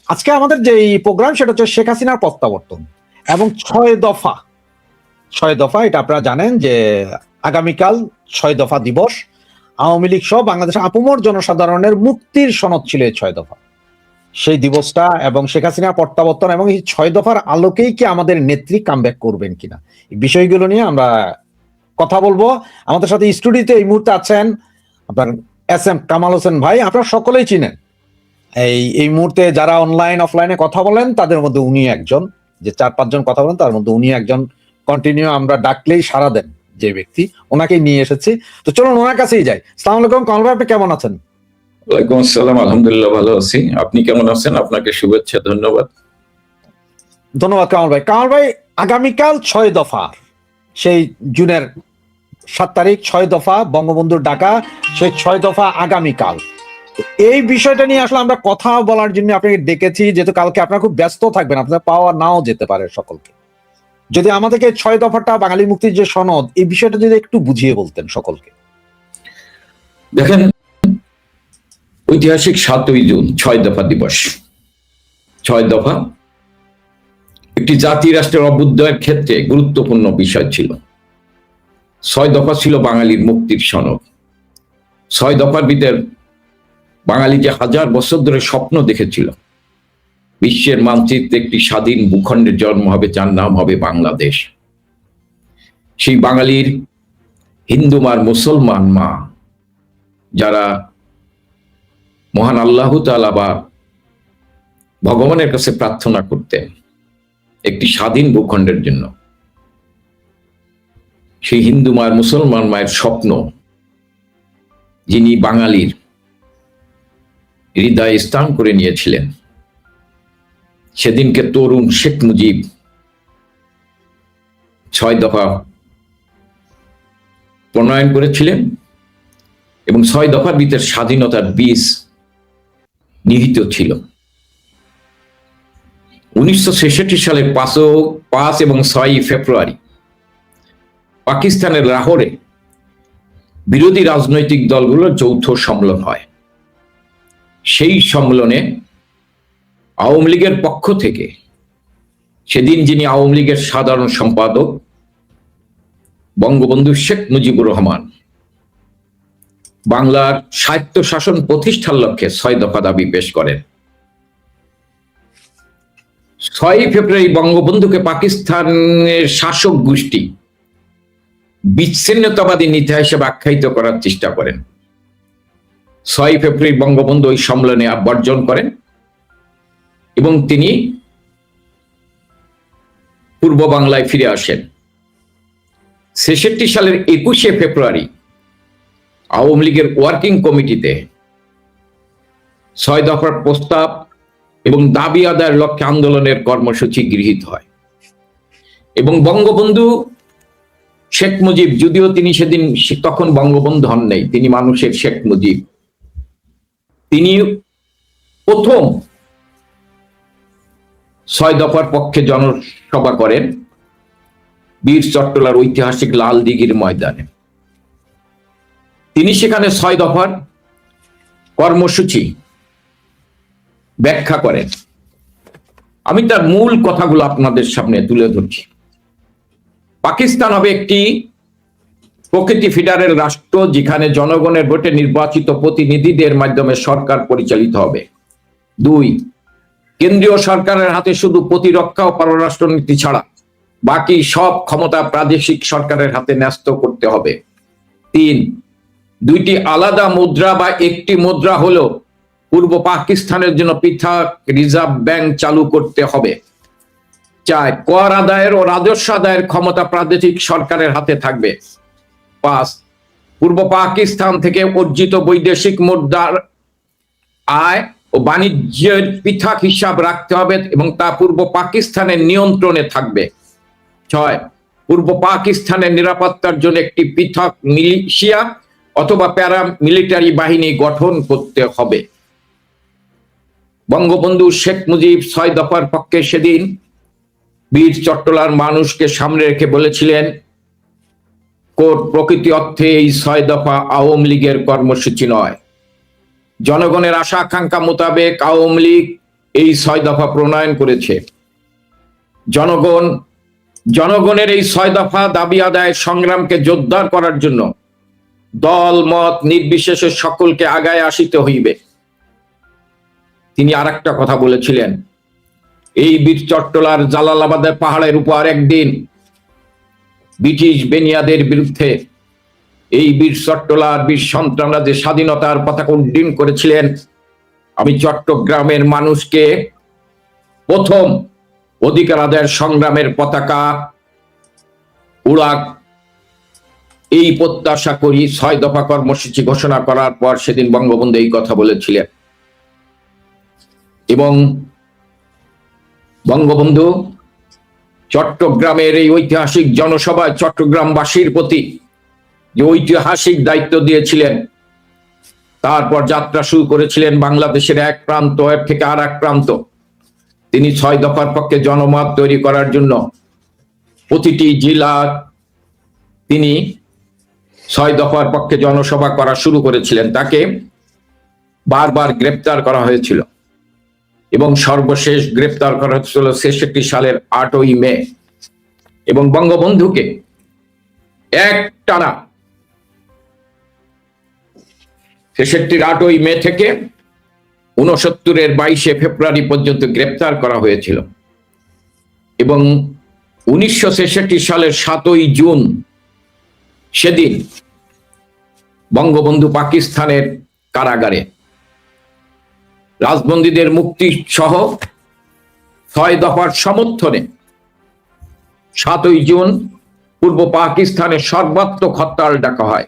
আজকে আমাদের যে প্রোগ্রাম সেটা হচ্ছে শেখ হাসিনার প্রত্যাবর্তন এবং 6 দফা এটা আপনারা জানেন যে আগামীকাল 6 দফা দিবস। আওয়ামী লীগ সহ বাংলাদেশের আপামর জনসাধারণের মুক্তির সনদ ছিল এই 6 দফা, সেই দিবসটা এবং শেখ হাসিনার প্রত্যাবর্তন এবং এই 6 দফার আলোকেই কি আমাদের নেত্রী কামব্যাক করবেন কিনা, এই বিষয়গুলো নিয়ে আমরা কথা বলবো। আমাদের সাথে স্টুডিওতে এই মুহূর্তে আছেন আপনার SM কামাল হোসেন ভাই, আপনারা সকলেই চিনেন। এই মুহূর্তে যারা অনলাইন অফলাইনে কথা বলেন তাদের মধ্যে উনি একজন, যে 4-5 জন কথা বলেন তার মধ্যে উনি একজন। কন্টিনিউ আমরা ডাকলেই সাড়া দেন যে ব্যক্তি, ওনাকেই নিয়ে এসেছি। তো চলুন ওনার কাছেই যাই। আসসালামু আলাইকুম কামাল ভাই, আপনি কেমন আছেন? ওয়ালাইকুম আসসালাম, আলহামদুলিল্লাহ ভালো আছি। আপনি কেমন আছেন? আপনাকে শুভেচ্ছা, ধন্যবাদ। ধন্যবাদ কামাল ভাই। কামাল ভাই, আগামীকাল 6 দফা, সেই জুনের 7 তারিখ 6 দফা বঙ্গবন্ধুর ডাকা, সেই 6 দফা আগামীকাল। এই বিষয়টা নিয়ে আসলে আমরা কথা বলার জন্য আপনাকে ডেকেছি, যেহেতু কালকে আপনারা খুব ব্যস্ত থাকবেন, আপনাদের পাওয়া নাও যেতে পারে সকলকে। যদি আমাদেরকে 6 দফাটা বাঙালি মুক্তির যে সনদ, এই বিষয়টা যদি একটু বুঝিয়ে বলতেন সকলকে। দেখেন, ঐতিহাসিক 7ই জুন 6 দফা দিবস। 6 দফা একটি জাতি রাষ্ট্রের অভ্যুদয়ের ক্ষেত্রে গুরুত্বপূর্ণ বিষয় ছিল। 6 দফা ছিল বাঙালির মুক্তির সনদ। 6 দফার ভিতর বাঙালি যে হাজার বছর ধরে স্বপ্ন দেখেছিল বিশ্বের মানচিত্রে একটি স্বাধীন ভূখণ্ডের জন্ম হবে, যার নাম হবে বাংলাদেশ। সেই বাঙালির হিন্দু মা, মুসলমান মা, যারা মহান আল্লাহ তাআলা বা ভগবানের কাছে প্রার্থনা করতেন একটি স্বাধীন ভূখণ্ডের জন্য, সেই হিন্দু মায়ের, মুসলমান মায়ের স্বপ্ন যিনি বাঙালির হৃদয়ে স্থান করে নিয়েছিলেন, সেদিনকে তরুণ শেখ মুজিব 6 দফা প্রণয়ন করেছিলেন এবং 6 দফার ভিতর স্বাধীনতার বীজ নিহিত ছিল। 1966 সালের 5 এবং 6 ফেব্রুয়ারি পাকিস্তানের লাহোরে বিরোধী রাজনৈতিক দলগুলোর যৌথ সম্মেলন হয়। সেই সম্মেলনে আওয়ামী লীগের পক্ষ থেকে সেদিন যিনি আওয়ামী লীগের সাধারণ সম্পাদক বঙ্গবন্ধু শেখ মুজিবুর রহমান বাংলার স্বায়ত্ত শাসন প্রতিষ্ঠার লক্ষ্যে 6 দফা দাবি পেশ করেন। 6 ফেব্রুয়ারি বঙ্গবন্ধুকে পাকিস্তানের শাসক গোষ্ঠী বিচ্ছিন্নতাবাদী নেতা হিসেবে আখ্যায়িত করার চেষ্টা করেন। 6 ফেব্রুয়ারি বঙ্গবন্ধু ওই সম্মেলনে বর্জন করেন এবং তিনি পূর্ব বাংলায় ফিরে আসেন। 66 সালের 21 ফেব্রুয়ারি আওয়ামী লীগের ওয়ার্কিং কমিটিতে 6 দফার প্রস্তাব এবং দাবি আদায়ের লক্ষ্যে আন্দোলনের কর্মসূচি গৃহীত হয় এবং বঙ্গবন্ধু শেখ মুজিব, যদিও তিনি সেদিন তখন বঙ্গবন্ধু হন নাই, তিনি মানুষের শেখ মুজিব, তিনি প্রথম 6 দফার পক্ষে জনসভা করেন বীর চট্টলার ঐতিহাসিক লাল দিঘির ময়দানে। তিনি সেখানে 6 দফার কর্মসূচি ব্যাখ্যা করেন। আমি তার মূল কথাগুলো আপনাদের সামনে তুলে ধরছি। পাকিস্তান হবে একটি প্রকৃতি ফেডারেল রাষ্ট্র, যেখানে জনগণের ভোটে নির্বাচিত প্রতিনিধিদের মাধ্যমে সরকার পরিচালিত হবে। 2, কেন্দ্রীয় সরকারের হাতে শুধু প্রতিরক্ষা ও পররাষ্ট্রনীতি ছাড়া বাকি সব ক্ষমতা প্রাদেশিক সরকারের হাতে ন্যস্ত করতে হবে। 3, 2টি আলাদা মুদ্রা বা একটি মুদ্রা হলো পূর্ব পাকিস্তানের জন্য পৃথক রিজার্ভ ব্যাংক চালু করতে হবে। 4, কর আদায়ের ও রাজস্ব আদায়ের ক্ষমতা প্রাদেশিক সরকারের হাতে থাকবে। 5, পূর্ব পাকিস্তান থেকে অর্জিত বৈদেশিক মুদ্রার আয় ও বাণিজ্যের পৃথক হিসাব রাখতে হবে এবং তা পূর্ব পাকিস্তানের নিয়ন্ত্রণে থাকবে। 6, পূর্ব পাকিস্তানের নিরাপত্তার জন্য একটি পৃথক মিলিশিয়া অথবা প্যারা মিলিটারি বাহিনী গঠন করতে হবে। বঙ্গবন্ধু শেখ মুজিব 6 দফার পক্ষে সেদিন বীর চট্টলার মানুষকে সামনে রেখে বলেছিলেন, প্রকৃতি অর্থে এই 6 দফা আওয়ামী লীগের কর্মসূচি নয়। জনগণের আশা আকাঙ্ক্ষা মোতাবেক আওয়ামী লীগ এই 6 দফা প্রণয়ন করেছে। জনগণের এই 6 দফা দাবি আদায় সংগ্রামকে জোরদার করার জন্য দল মত নির্বিশেষে সকলকে আগায় আসিতে হইবে। তিনি আরেকটা কথা বলেছিলেন, এই বীর চট্টলার জালালাবাদের পাহাড়ের উপর একদিন ব্রিটিশ বেনিয়াদের বিরুদ্ধে এই বীর চট্টলার বীর সন্তানরা যে স্বাধীনতার পতাকা উড্ডীন করেছিলেন, আমি চট্টগ্রামের মানুষকে প্রথম অধিকার আদায়ের সংগ্রামের পতাকা উড়াক এই প্রত্যাশা করি। 6 দফা কর্মসূচি ঘোষণা করার পর সেদিন বঙ্গবন্ধু এই কথা বলেছিলেন এবং বঙ্গবন্ধু চট্টগ্রামের এই ঐতিহাসিক জনসভায় চট্টগ্রামবাসীর প্রতি যে ঐতিহাসিক দায়িত্ব দিয়েছিলেন, তারপর যাত্রা শুরু করেছিলেন বাংলাদেশের এক প্রান্ত থেকে আর এক প্রান্ত। তিনি 6 দফার পক্ষে জনমত তৈরি করার জন্য প্রতিটি জেলা তিনি 6 দফার পক্ষে জনসভা করা শুরু করেছিলেন। তাকে বারবার গ্রেপ্তার করা হয়েছিল এবং সর্বশেষ গ্রেপ্তার করা হয়েছিল 66 সালের 8ই মে এবং বঙ্গবন্ধুকে একটানা 66-র 8ই মে থেকে 69-এর 22শে ফেব্রুয়ারি পর্যন্ত গ্রেপ্তার করা হয়েছিল এবং 1966 সালের 7ই জুন সেদিন বঙ্গবন্ধু পাকিস্তানের কারাগারে রাজবন্দীদের মুক্তি সহ 6 দফার সমর্থনে 7ই জুন পূর্ব পাকিস্তানের সর্বাত্মক হরতাল ডাকা হয়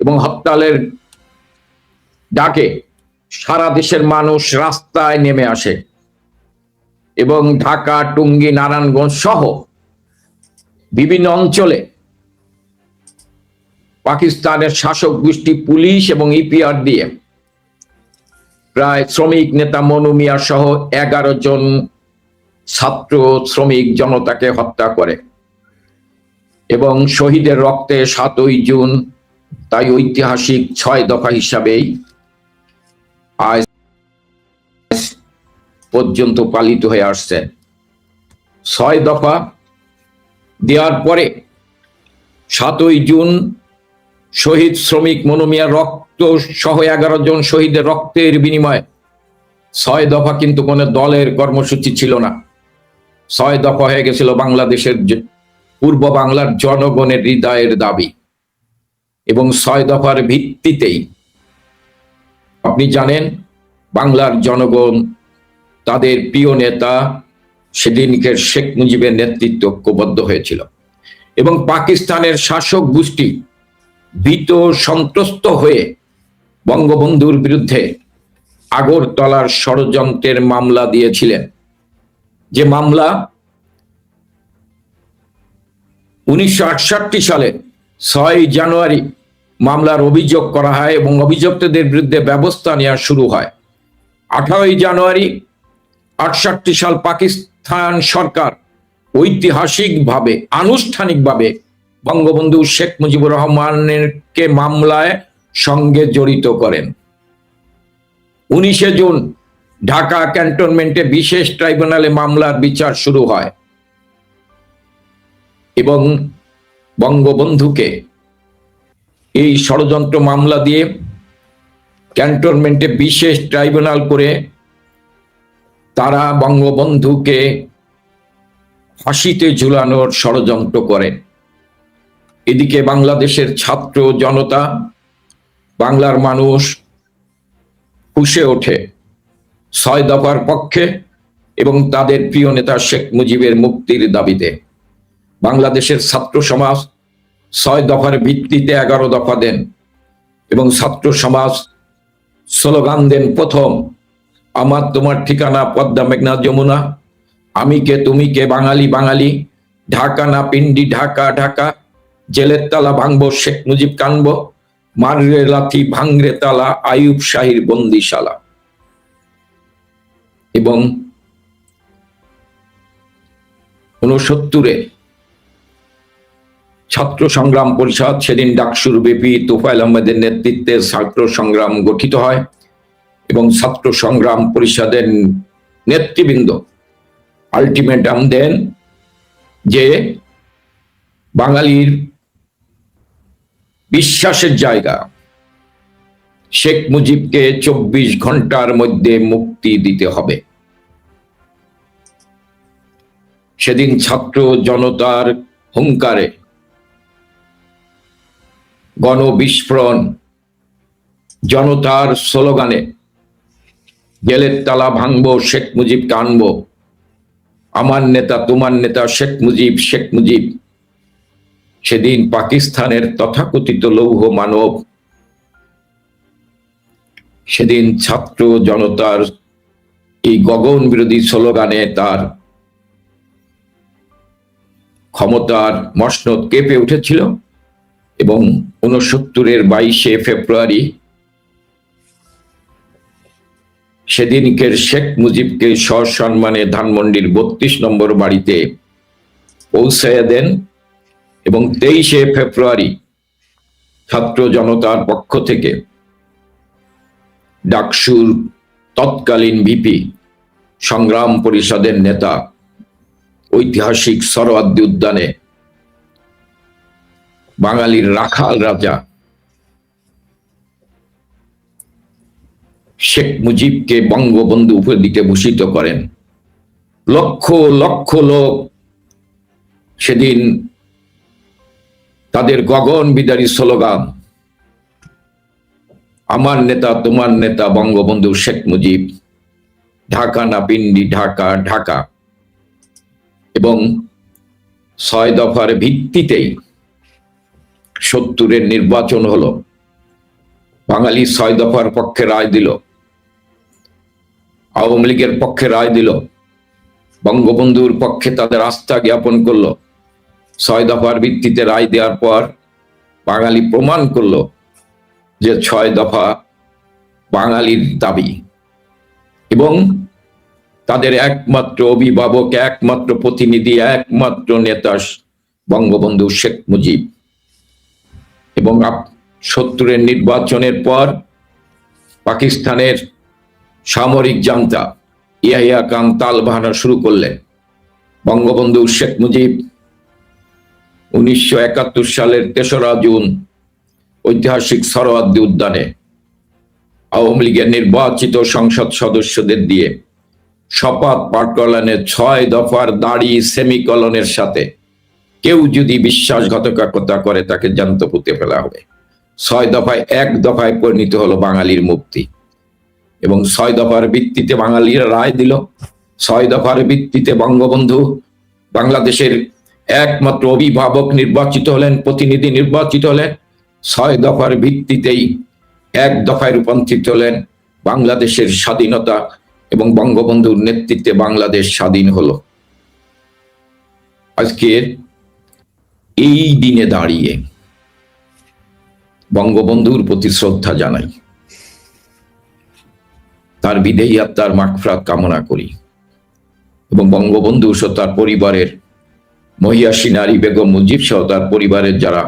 এবং হরতালের ডাকে সারা দেশের মানুষ রাস্তায় নেমে আসে এবং ঢাকা, টুঙ্গি, নারায়ণগঞ্জ সহ বিভিন্ন অঞ্চলে পাকিস্তানের শাসক গোষ্ঠী পুলিশ এবং ইপিআর দিয়ে প্রায় শ্রমিক নেতা মনু মিয়া সহ 11 জন ছাত্র শ্রমিক জনতাকে হত্যা করে এবং শহীদের রক্তে 7ই জুন তাই ঐতিহাসিক 6 দফা হিসাবেই আজ পর্যন্ত পালিত হয়ে আসছে। 6 দফা দেওয়ার পরে 7ই জুন শহীদ শ্রমিক মনু মিয়ার রক্ত সহ 11 জন শহীদের রক্তের বিনিময়ে 6 দফা কিন্তু কোনো দলের কর্মসূচি ছিল না। 6 দফা হয়ে গেছিল বাংলাদেশের পূর্ব বাংলার জনগণের হৃদয়ের দাবি এবং 6 দফার ভিত্তিতেই আপনি জানেন বাংলার জনগণ তাদের প্রিয় নেতা সেদিনকের শেখ মুজিবের নেতৃত্বে ঐক্যবদ্ধ হয়েছিল এবং পাকিস্তানের শাসক গোষ্ঠী ভীত সন্ত্রস্ত হয়ে বঙ্গবন্ধুর বিরুদ্ধে আগরতলার ষড়যন্ত্রের মামলা দিয়েছিলেন, যে মামলা 1968 সালে 6 জানুয়ারি মামলার অভিযোগ করা হয় এবং অভিযুক্তদের বিরুদ্ধে ব্যবস্থা নেওয়া শুরু হয়। 18 জানুয়ারি 68 সাল পাকিস্তান সরকার ঐতিহাসিকভাবে আনুষ্ঠানিকভাবে বঙ্গবন্ধু শেখ মুজিবুর রহমানকে মামলায় সঙ্গে জড়িত করেন। 19 জুন ঢাকা ক্যান্টনমেন্টে বিশেষ ট্রাইব্যুনালে মামলার বিচার শুরু হয় এবং বঙ্গবন্ধুকে এই ষড়যন্ত্র মামলা দিয়ে ক্যান্টনমেন্টে বিশেষ ট্রাইব্যুনাল করে তারা বঙ্গবন্ধুকে ফাঁসিতে ঝুলানোর ষড়যন্ত্র করেন। এদিকে বাংলাদেশের ছাত্র জনতা, বাংলার মানুষ ফুঁসে ওঠে 6 দফার পক্ষে এবং তাদের প্রিয় নেতা শেখ মুজিবের মুক্তির দাবিতে। বাংলাদেশের ছাত্র সমাজ 6 দফার ভিত্তিতে 11 দফা দেন এবং ছাত্র সমাজ স্লোগান দেন, প্রথম আমার তোমার ঠিকানা পদ্মা মেঘনা যমুনা, আমি কে তুমি কে বাঙালি বাঙালি, ঢাকা না পিন্ডি ঢাকা ঢাকা, জেলের তালা ভাঙবো শেখ মুজিব কানব, মাররে লাথি ভাঙরে তালা আইয়ুব শাহীর বন্দিশালা। এবং 69-এ ছাত্র সংগ্রাম পরিষদ, সেদিন ডাকসুর বিপি তোফায়েল আহমেদের নেতৃত্বে ছাত্র সংগ্রাম গঠিত হয় এবং ছাত্র সংগ্রাম পরিষদের নেতৃবৃন্দ আলটিমেটাম দেন যে বাঙালির বিশ্বাসের জায়গা শেখ মুজিবকে 24 ঘন্টার মধ্যে মুক্তি দিতে হবে। সেদিন ছাত্র জনতার হুঙ্কারে, গণবিস্ফোরণ, জনতার স্লোগানে জেলের তালা ভাঙবো, শেখ মুজিবকে আনবো, আমার নেতা তোমার নেতা শেখ মুজিব, শেখ মুজিব। সেদিন পাকিস্তানের তথাকথিত লৌহ মানব সেদিন ছাত্র জনতার এই গগন বিরোধী স্লোগানে তার ক্ষমতার মসনদ কেঁপে উঠেছিল এবং 69-এর 22শে ফেব্রুয়ারি সেদিনকের শেখ মুজিবকে সসম্মানে ধানমন্ডির 32 নম্বর বাড়িতে পৌঁছাইয়া দেন এবং 23শে ফেব্রুয়ারি ছাত্র জনতার পক্ষ থেকে ডাকসুর তৎকালীন ভিপি, সংগ্রাম পরিষদের নেতা, ঐতিহাসিক সরোয়ার্দী উদ্যানে বাঙালির রাখাল রাজা শেখ মুজিবকে বঙ্গবন্ধু উপাধিতে ভূষিত করেন। লক্ষ লক্ষ লোক সেদিন তাদের গগন বিদারী স্লোগান, আমার নেতা তোমার নেতা বঙ্গবন্ধু শেখ মুজিব, ঢাকা না পিন্ডি ঢাকা ঢাকা, এবং 6 দফার ভিত্তিতেই 70-এর নির্বাচন হলো। বাঙালি 6 দফার পক্ষে রায় দিল, আওয়ামী লীগের পক্ষে রায় দিল, বঙ্গবন্ধুর পক্ষে তাদের আস্থা জ্ঞাপন করলো। 6 দফার ভিত্তিতে রায় দেওয়ার পর বাঙালি প্রমাণ করলো যে 6 দফা বাঙালির দাবি এবং তাদের একমাত্র অভিভাবক, একমাত্র প্রতিনিধি, একমাত্র নেতা বঙ্গবন্ধু শেখ মুজিব। এবং 70-এর নির্বাচনের পর পাকিস্তানের সামরিক জান্তা ইয়াহিয়া খান তাল বাহানা শুরু করলেন। বঙ্গবন্ধু শেখ মুজিব 1971 সালের 3রা জুন ঐতিহাসিক সরোয়ার্দী উদ্যানে আওয়ামী লীগের নির্বাচিত সংসদ সদস্যদের দিয়ে শপথ পাঠ করলেন 6 দফার দাড়ি সেমিকলনের সাথে কেউ যদি বিশ্বাসঘাতকতা করে তাকে জ্যান্ত পুঁতে ফেলা হবে। 6 দফায় 1 দফায় পরিণত হলো বাঙালির মুক্তি এবং 6 দফার ভিত্তিতে বাঙালিরা রায় দিল। 6 দফার ভিত্তিতে বঙ্গবন্ধু বাংলাদেশের একমাত্র অভিভাবক নির্বাচিত হলেন, প্রতিনিধি নির্বাচিত হলেন। 6 দফার ভিত্তিতেই 1 দফায় রূপান্তরিত হলেন বাংলাদেশের স্বাধীনতা এবং বঙ্গবন্ধুর নেতৃত্বে বাংলাদেশ স্বাধীন হলো। আজকের এই দিনে দাঁড়িয়ে বঙ্গবন্ধুর প্রতি শ্রদ্ধা জানাই, তার বিদেহী আত্মার মাগফিরাত কামনা করি এবং বঙ্গবন্ধু সহ তার পরিবারের মহিয়াসী নারী বেগম মুজিব সহ তার পরিবারের যারা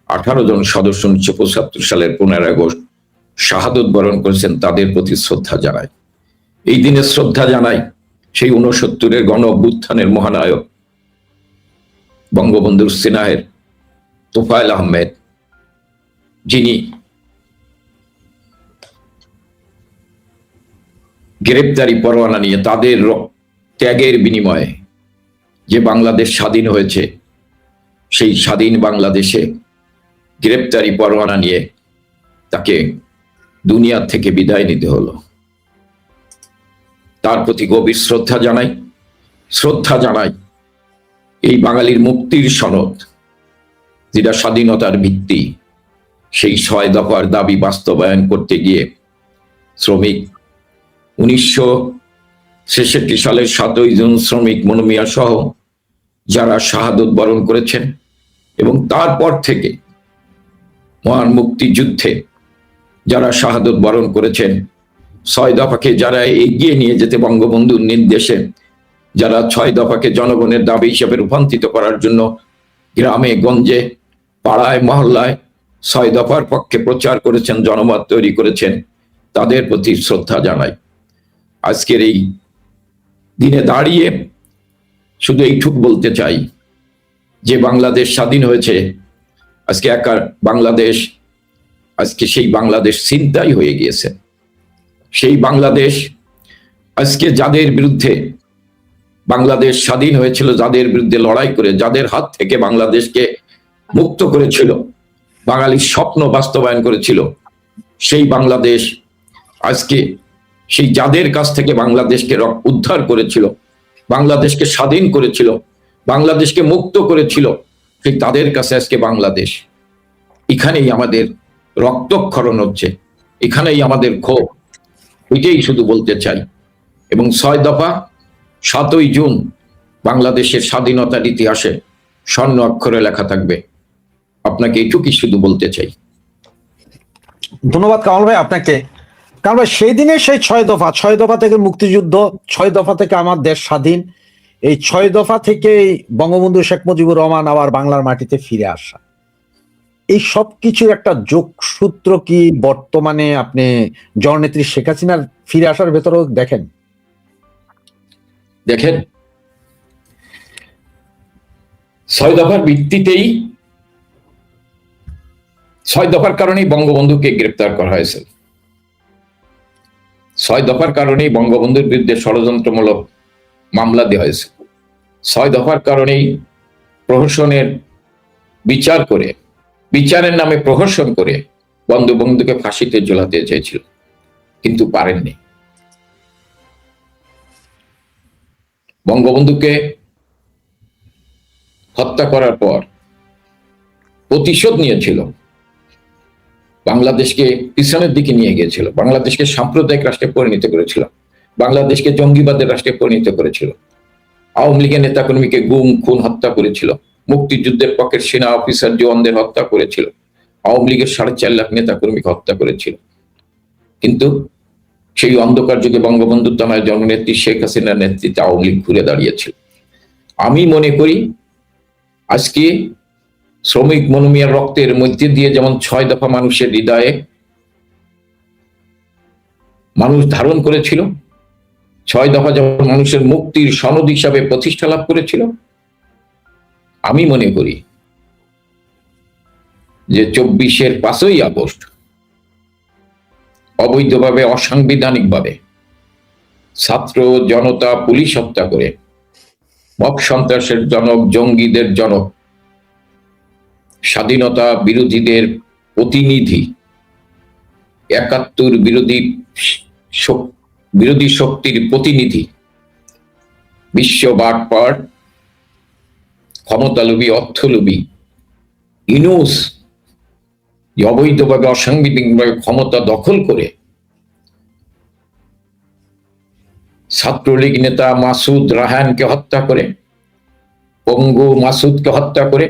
18 জন সদস্য 1975 সালের 15 আগস্ট শাহাদত বরণ করেছেন তাদের প্রতি শ্রদ্ধা জানাই। এই দিনে শ্রদ্ধা জানাই সেই 69-এর গণ অভ্যুত্থানের মহানায়ক বঙ্গবন্ধুর সেনাহের তোফায়েল আহমেদ, যিনি গ্রেপ্তারি পরোয়ানা নিয়ে তাদের ত্যাগের বিনিময়ে যে বাংলাদেশ স্বাধীন হয়েছে, সেই স্বাধীন বাংলাদেশে গ্রেপ্তারি পরোয়ানা নিয়ে তাকে দুনিয়া থেকে বিদায় নিতে হলো। তার প্রতি গভীর শ্রদ্ধা জানাই এই বাঙালির মুক্তির সনদ যেটা স্বাধীনতার ভিত্তি, সেই 6 দফার দাবি বাস্তবায়ন করতে গিয়ে শ্রমিক 1966 সালের 7ই জুন শ্রমিক মনু মিয়া সহ যারা শাহাদত বরণ করেছেন এবং তারপর থেকে মহান মুক্তিযুদ্ধে যারা শাহাদত বরণ করেছেন, 6 দফাকে যারা এগিয়ে নিয়ে যেতে বঙ্গবন্ধুর নির্দেশে যারা 6 দফাকে জনগণের দাবি হিসেবে রূপান্তরিত করার জন্য গ্রামে গঞ্জে পাড়ায় মহল্লায় 6 দফার পক্ষে প্রচার করেছেন, জনমত তৈরি করেছেন, তাদের প্রতি শ্রদ্ধা জানাই। আজকের এই দিনে দাঁড়িয়ে শুধু এইটুক বলতে চাই যে বাংলাদেশ স্বাধীন হয়েছে, আজকে একা বাংলাদেশ, আজকে সেই বাংলাদেশ ছিনতাই হয়ে গিয়েছে। সেই বাংলাদেশ আজকে যাদের বিরুদ্ধে বাংলাদেশ স্বাধীন হয়েছিল, যাদের বিরুদ্ধে লড়াই করে, যাদের হাত থেকে বাংলাদেশকে মুক্ত করেছিল, বাঙালির স্বপ্ন বাস্তবায়ন করেছিল, সেই বাংলাদেশ আজকে সেই যাদের কাছ থেকে বাংলাদেশকে উদ্ধার করেছিল, বাংলাদেশকে স্বাধীন করেছিল, বাংলাদেশকে মুক্ত করেছিল, সেই তাদের কাছে আজকে বাংলাদেশ। এখানেই আমাদের রক্তক্ষরণ হচ্ছে, এখানেই আমাদের ক্ষোভ। এটাই শুধু বলতে চাই। এবং 6 দফা 7ই জুন বাংলাদেশের স্বাধীনতার ইতিহাসে স্বর্ণ অক্ষরে লেখা থাকবে। আপনাকে এইটুকুই শুধু বলতে চাই। ধন্যবাদ কামাল ভাই আপনাকে। কামাল ভাই, সেই দিনে সেই 6 দফা থেকে মুক্তিযুদ্ধ, 6 দফা থেকে আমার দেশ স্বাধীন, এই 6 দফা থেকে বঙ্গবন্ধু শেখ মুজিবুর রহমান আবার বাংলার মাটিতে ফিরে আসা, এই সব কিছুর একটা যোগসূত্র কি বর্তমানে আপনি জননেত্রী শেখ হাসিনার ফিরে আসার ভেতরেও দেখেন? দেখেন, 6 দফার ভিত্তিতেই, 6 দফার কারণেই বঙ্গবন্ধুকে গ্রেপ্তার করা হয়েছে। 6 দফার কারণেই বঙ্গবন্ধুর বিরুদ্ধে ষড়যন্ত্রমূলক মামলা দেওয়া হয়েছে। 6 দফার কারণেই প্রহসনের বিচার করে, বিচারের নামে প্রহসন করে বঙ্গবন্ধুকে ফাঁসিতে ঝোলাতে চেয়েছিল, কিন্তু পারেননি। বঙ্গবন্ধুকে হত্যা করার পর প্রতিশোধ নিয়েছিল, বাংলাদেশকে পিছনের দিকে নিয়ে গিয়েছিল, বাংলাদেশকে সাম্প্রদায়িক রাষ্ট্রে পরিণত করেছিল, বাংলাদেশকে জঙ্গিবাদের রাষ্ট্রে পরিণত করেছিল, আওয়ামী লীগের নেতাকর্মীকে গুম খুন হত্যা করেছিল, মুক্তিযুদ্ধের পক্ষের সেনা অফিসার জওয়ানদের হত্যা করেছিল, আওয়ামী লীগের 4.5 লাখ নেতাকর্মীকে হত্যা করেছিল। কিন্তু সেই অন্ধকার যুগে বঙ্গবন্ধুর তনয় জননেত্রী শেখ হাসিনার নেতৃত্বে আওয়ামী লীগ ঘুরে দাঁড়িয়েছিল। আমি মনে করি আজকে শ্রমিক মনুমিয়ার রক্তের মধ্যে দিয়ে যেমন 6 দফা মানুষের হৃদয়ে মানুষ ধারণ করেছিল, 6 দফা যেমন মানুষের মুক্তির সনদ হিসাবে প্রতিষ্ঠা লাভ করেছিল, আমি মনে করি যে 24-এর 5ই আগস্ট অবৈধভাবে, অসাংবিধানিকভাবে ছাত্র জনতা পুলিশ হত্যা করে মব সন্ত্রাসের জনক, জঙ্গিদের জনক, স্বাধীনতা বিরোধীদের প্রতিনিধি, 71 বিরোধী শক্তির প্রতিনিধি, বিশ্ব বাটপার, ক্ষমতালোভী, অর্থলোভী ইউনূস অবৈধভাবে, অসাংবিধানিকভাবে ক্ষমতা দখল করে ছাত্রলীগ নেতা মাসুদ রাহানকে হত্যা করে, পঙ্গু মাসুদকে হত্যা করে,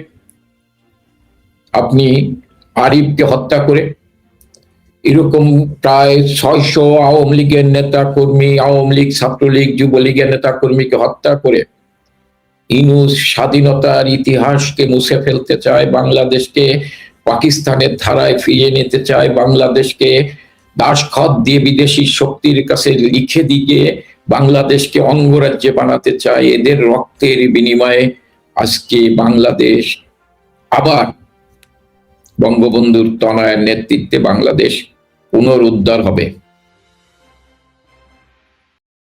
আপনি আরিফকে হত্যা করে, এরকম প্রায় 600 আওয়ামী লীগের নেতা কর্মী, আওয়ামী লীগ, ছাত্রলীগ, যুবলীগের নেতা কর্মীকে হত্যা করে ইউনূস স্বাধীনতার ইতিহাসকে মুছে ফেলতে চায়, বাংলাদেশকে পাকিস্তানের ধারায় ফিরিয়ে নিতে চায়, বাংলাদেশকে দাসখত দিয়ে বিদেশি শক্তির কাছে লিখে দিয়ে বাংলাদেশকে অঙ্গরাজ্যে বানাতে চায়। এদের রক্তের বিনিময়ে আজকে বাংলাদেশ আবার বঙ্গবন্ধুর তনয়ের নেতৃত্বে বাংলাদেশ পুনরুদ্ধার হবে।